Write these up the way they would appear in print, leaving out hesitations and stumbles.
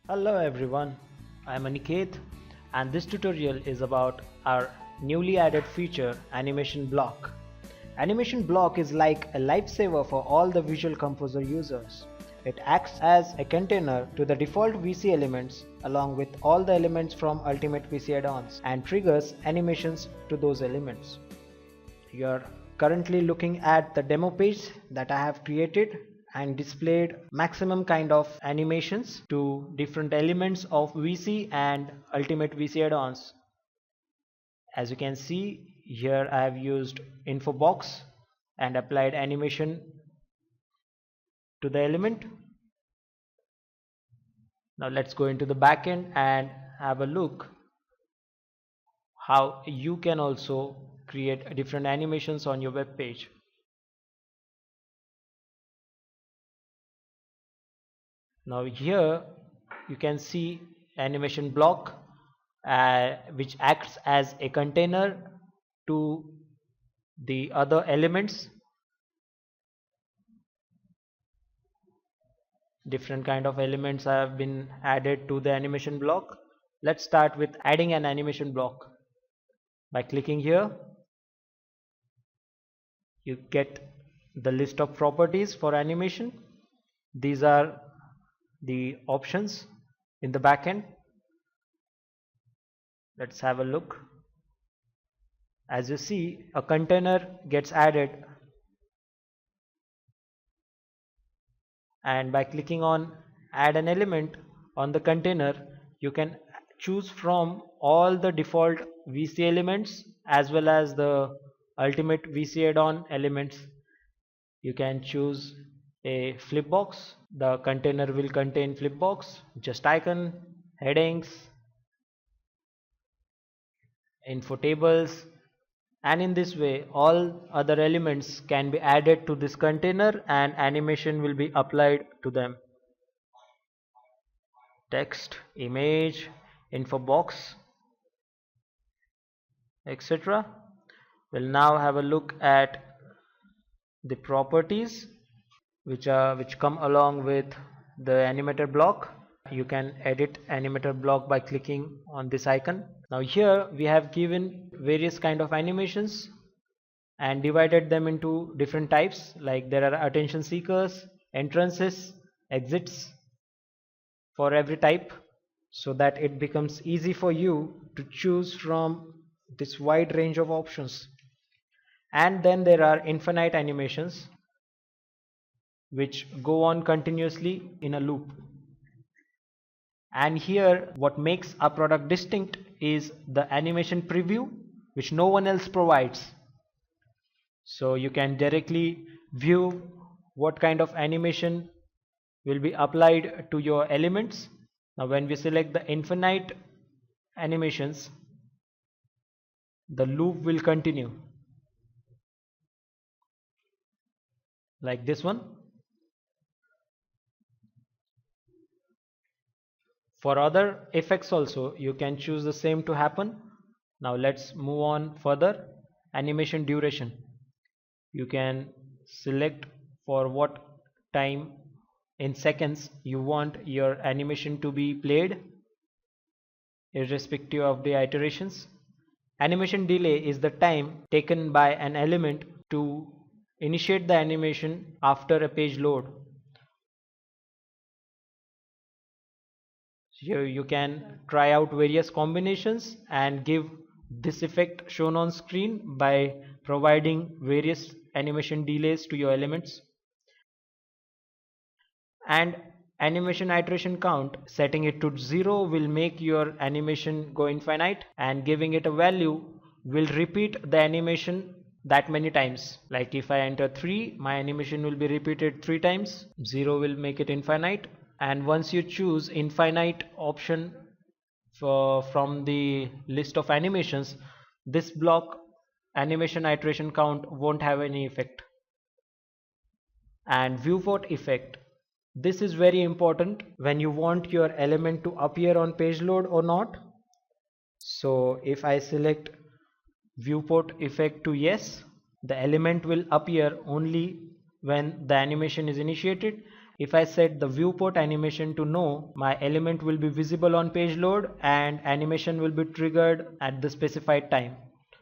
Hello everyone, I am Aniket and this tutorial is about our newly added feature Animation Block. Animation Block is like a lifesaver for all the Visual Composer users. It acts as a container to the default VC elements along with all the elements from Ultimate VC add-ons and triggers animations to those elements. You are currently looking at the demo page that I have created and displayed maximum kind of animations to different elements of VC and Ultimate VC add-ons. As you can see here, I have used info box and applied animation to the element. Now let's go into the backend and have a look how you can also create different animations on your web page. Now here you can see animation block which acts as a container to the other elements. Different kind of elements have been added to the animation block. Let's start with adding an animation block. By clicking here, you get the list of properties for animation. These are the options in the backend. Let's have a look. As you see, a container gets added, and by clicking on add an element on the container, you can choose from all the default VC elements as well as the Ultimate VC add-on elements. You can choose a flipbox. The container will contain flipbox, just icon, headings, info tables, and in this way all other elements can be added to this container and animation will be applied to them. Text, image, info box, etc. We'll now have a look at the properties which come along with the animator block. You can edit animator block by clicking on this icon. Now here we have given various kind of animations and divided them into different types, like there are attention seekers, entrances, exits for every type, so that it becomes easy for you to choose from this wide range of options. And then there are infinite animations which go on continuously in a loop. And here what makes our product distinct is the animation preview, which no one else provides. So you can directly view what kind of animation will be applied to your elements. Now when we select the infinite animations, the loop will continue like this one. For other effects also you can choose the same to happen. Now let's move on further. Animation duration. You can select for what time in seconds you want your animation to be played, irrespective of the iterations. Animation delay is the time taken by an element to initiate the animation after a page load. Here you can try out various combinations and give this effect shown on screen by providing various animation delays to your elements. And animation iteration count, setting it to 0 will make your animation go infinite, and giving it a value will repeat the animation that many times. Like if I enter 3, my animation will be repeated 3 times. 0 will make it infinite. And once you choose infinite option from the list of animations, this block animation iteration count won't have any effect. And viewport effect, this is very important when you want your element to appear on page load or not. So if I select viewport effect to yes, the element will appear only when the animation is initiated. If I set the viewport animation to no, my element will be visible on page load and animation will be triggered at the specified time.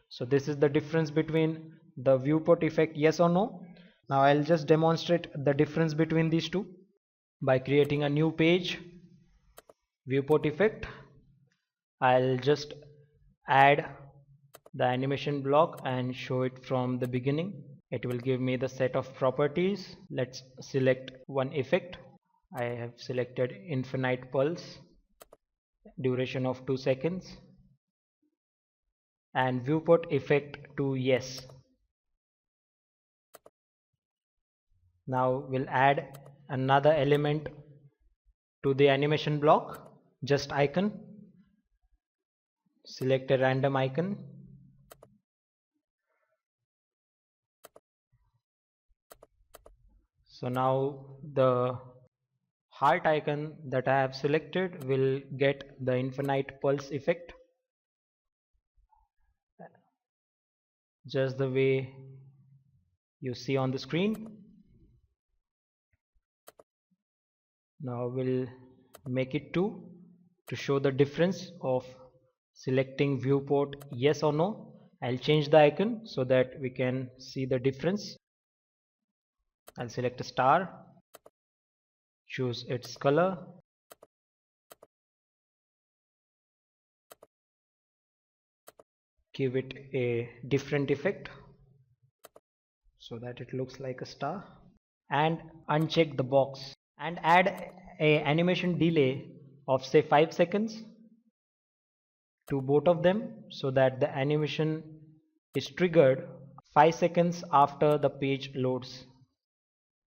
So this is the difference between the viewport effect yes or no. Now I'll just demonstrate the difference between these two by creating a new page, viewport effect. I'll just add the animation block and show it from the beginning. It will give me the set of properties. Let's select one effect. I have selected infinite pulse, duration of 2 seconds, and viewport effect to yes. Now we'll add another element to the animation block, just icon. Select a random icon. So now the heart icon that I have selected will get the infinite pulse effect, just the way you see on the screen. Now we'll make it 2 to show the difference of selecting viewport yes or no. I'll change the icon so that we can see the difference. I'll select a star, choose its color, give it a different effect so that it looks like a star, and uncheck the box and add a animation delay of say 5 seconds to both of them so that the animation is triggered 5 seconds after the page loads.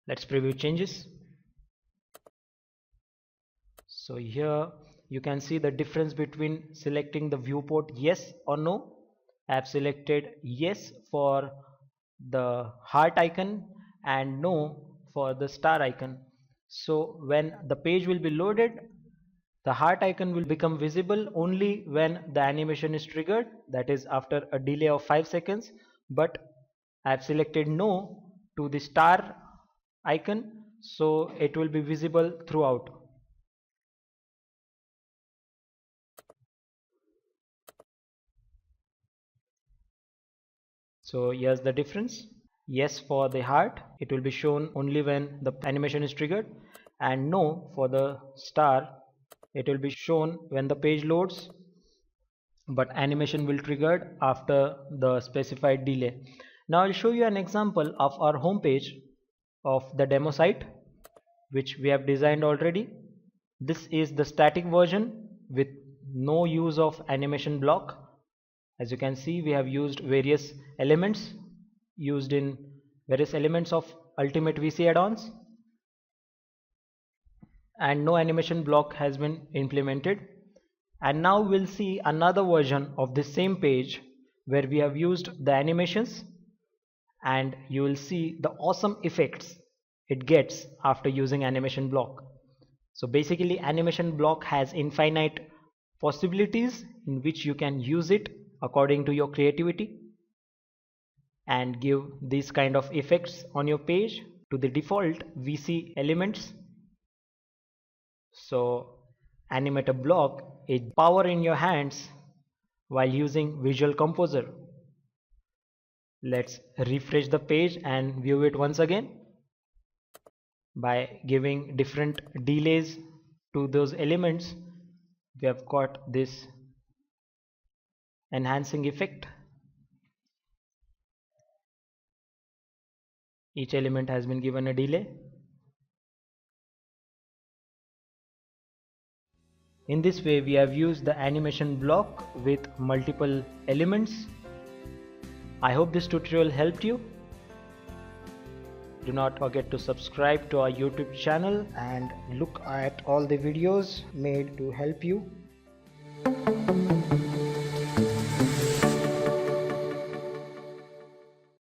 Let's preview changes. So here you can see the difference between selecting the viewport yes or no. I have selected yes for the heart icon and no for the star icon. So when the page will be loaded, the heart icon will become visible only when the animation is triggered, that is after a delay of 5 seconds. But I have selected no to the star icon, so it will be visible throughout. So here's the difference. Yes for the heart, it will be shown only when the animation is triggered, and no for the star, it will be shown when the page loads, but animation will triggered after the specified delay. Now I'll show you an example of our home page of the demo site which we have designed already. This is the static version with no use of animation block. As you can see, we have used various elements of Ultimate VC add-ons, and no animation block has been implemented. And now we'll see another version of the same page where we have used the animations, and you will see the awesome effects it gets after using animation block. So basically animation block has infinite possibilities in which you can use it according to your creativity and give these kind of effects on your page to the default VC elements. So Animator block is power in your hands while using Visual Composer. Let's refresh the page and view it once again. By giving different delays to those elements, we have got this enhancing effect. Each element has been given a delay. In this way, we have used the animation block with multiple elements. I hope this tutorial helped you. Do not forget to subscribe to our YouTube channel and look at all the videos made to help you.